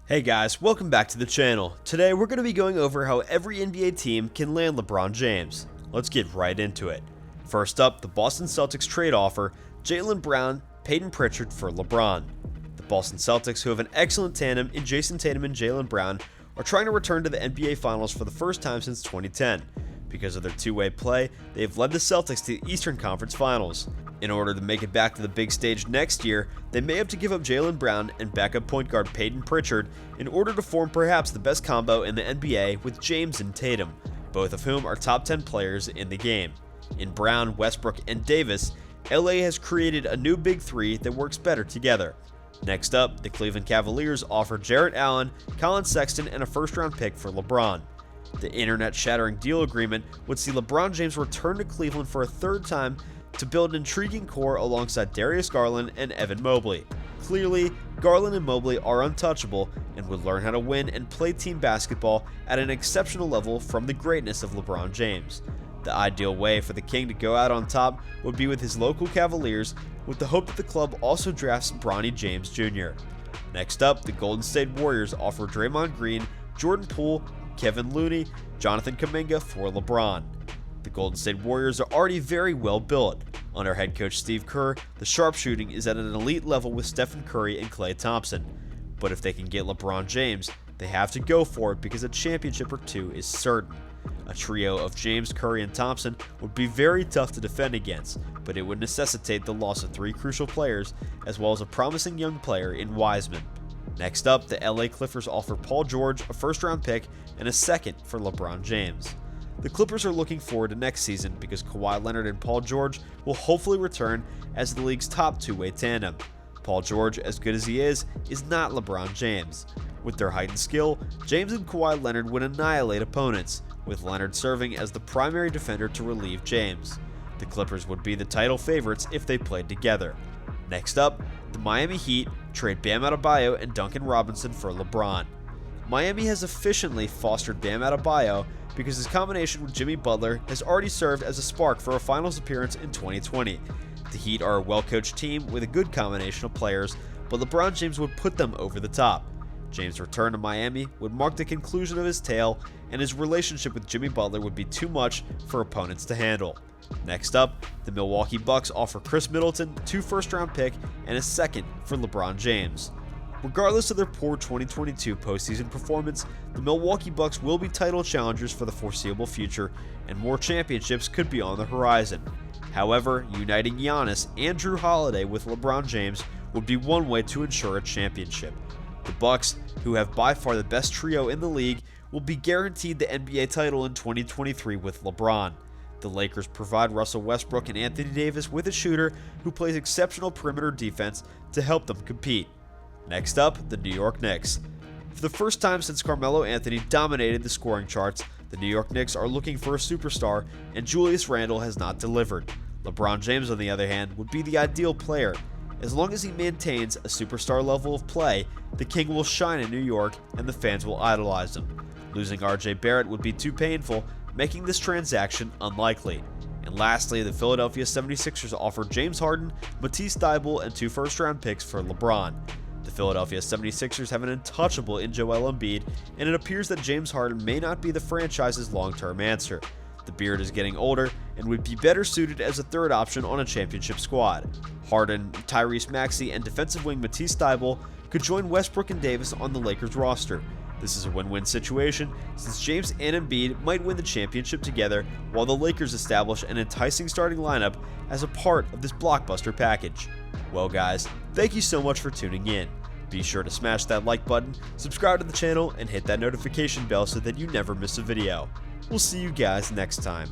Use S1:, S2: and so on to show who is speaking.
S1: Hey guys, welcome back to the channel. Today we're going to be going over how every NBA team can land LeBron James. Let's get right into it. First up, the Boston Celtics trade offer Jaylen Brown, Peyton Pritchard for LeBron. The Boston Celtics, who have an excellent tandem in Jason Tatum and Jaylen Brown, are trying to return to the NBA Finals for the first time since 2010. Because of their two-way play, they have led the Celtics to the Eastern Conference Finals. In order to make it back to the big stage next year, they may have to give up Jaylen Brown and backup point guard Peyton Pritchard in order to form perhaps the best combo in the NBA with James and Tatum, both of whom are top 10 players in the game. In Brown, Westbrook, and Davis, LA has created a new big three that works better together. Next up, the Cleveland Cavaliers offer Jarrett Allen, Colin Sexton, and a first-round pick for LeBron. The internet-shattering deal agreement would see LeBron James return to Cleveland for a third time to build an intriguing core alongside Darius Garland and Evan Mobley. Clearly, Garland and Mobley are untouchable and would learn how to win and play team basketball at an exceptional level from the greatness of LeBron James. The ideal way for the King to go out on top would be with his local Cavaliers, with the hope that the club also drafts Bronny James Jr. Next up, the Golden State Warriors offer Draymond Green, Jordan Poole, Kevin Looney, Jonathan Kuminga for LeBron. The Golden State Warriors are already very well built. Under head coach Steve Kerr, the sharpshooting is at an elite level with Stephen Curry and Klay Thompson. But if they can get LeBron James, they have to go for it because a championship or two is certain. A trio of James, Curry, and Thompson would be very tough to defend against, but it would necessitate the loss of three crucial players as well as a promising young player in Wiseman. Next up, the LA Clippers offer Paul George a first-round pick and a second for LeBron James. The Clippers are looking forward to next season because Kawhi Leonard and Paul George will hopefully return as the league's top two-way tandem. Paul George, as good as he is not LeBron James. With their height and skill, James and Kawhi Leonard would annihilate opponents, with Leonard serving as the primary defender to relieve James. The Clippers would be the title favorites if they played together. Next up, the Miami Heat trade Bam Adebayo and Duncan Robinson for LeBron. Miami has efficiently fostered Bam Adebayo because his combination with Jimmy Butler has already served as a spark for a finals appearance in 2020. The Heat are a well-coached team with a good combination of players, but LeBron James would put them over the top. James' return to Miami would mark the conclusion of his tale, and his relationship with Jimmy Butler would be too much for opponents to handle. Next up, the Milwaukee Bucks offer Chris Middleton 2 first-round pick and a second for LeBron James. Regardless of their poor 2022 postseason performance, the Milwaukee Bucks will be title challengers for the foreseeable future, and more championships could be on the horizon. However, uniting Giannis and Jrue Holiday with LeBron James would be one way to ensure a championship. The Bucks, who have by far the best trio in the league, will be guaranteed the NBA title in 2023 with LeBron. The Lakers provide Russell Westbrook and Anthony Davis with a shooter who plays exceptional perimeter defense to help them compete. Next up, the New York Knicks. For the first time since Carmelo Anthony dominated the scoring charts, the New York Knicks are looking for a superstar, and Julius Randle has not delivered. LeBron James, on the other hand, would be the ideal player. As long as he maintains a superstar level of play, the King will shine in New York and the fans will idolize him. Losing RJ Barrett would be too painful, making this transaction unlikely. And lastly, the Philadelphia 76ers offered James Harden, Matisse Thybulle, and 2 first-round picks for LeBron. The Philadelphia 76ers have an untouchable in Joel Embiid, and it appears that James Harden may not be the franchise's long-term answer. The beard is getting older and would be better suited as a third option on a championship squad. Harden, Tyrese Maxey, and defensive wing Matisse Thybulle could join Westbrook and Davis on the Lakers roster. This is a win-win situation since James and Embiid might win the championship together while the Lakers establish an enticing starting lineup as a part of this blockbuster package. Well guys, thank you so much for tuning in. Be sure to smash that like button, subscribe to the channel, and hit that notification bell so that you never miss a video. We'll see you guys next time.